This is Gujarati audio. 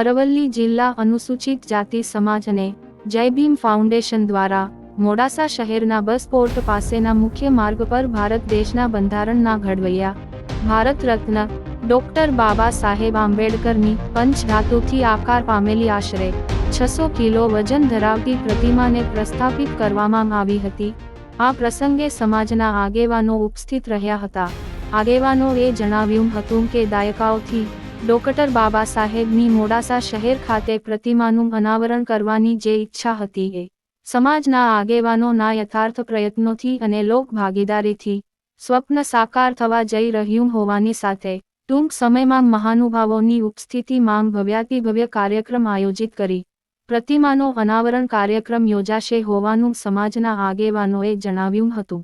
અરવલ્લી જિલ્લા અનુસૂચિત જાતિ સમાજ અને જય ભીમ ફાઉન્ડેશન દ્વારા મોડાસા શહેરના બસ પોર્ટ પાસેના મુખ્ય માર્ગ પર ભારત દેશના બંધારણના ઘડવૈયા ભારત રત્ન ડોક્ટર બાબા સાહેબ આંબેડકરની પંચધાતુથી આકાર પામેલી આશરે 600 કિલો વજન ધરાવતી પ્રતિમાને પ્રસ્થાપિત કરવામાં આવી હતી। આ પ્રસંગે સમાજના આગેવાનો ઉપસ્થિત રહ્યા હતા। આગેવાનોએ જણાવ્યું હતું કે દાયકાઓથી ડોક્ટર બાબા સાહેબની મોડાસા શહેર ખાતે પ્રતિમાનું અનાવરણ કરવાની જે ઈચ્છા હતી એ સમાજના આગેવાનોના યથાર્થ પ્રયત્નોથી અને લોક ભાગીદારીથી સ્વપ્ન સાકાર થવા જઈ રહ્યું હોવાની સાથે ટૂંક સમયમાં મહાનુભાવોની ઉપસ્થિતિમાં ભવ્યાતિભવ્ય કાર્યક્રમ આયોજિત કરી પ્રતિમાનો અનાવરણ કાર્યક્રમ યોજાશે હોવાનું સમાજના આગેવાનોએ જણાવ્યું હતું।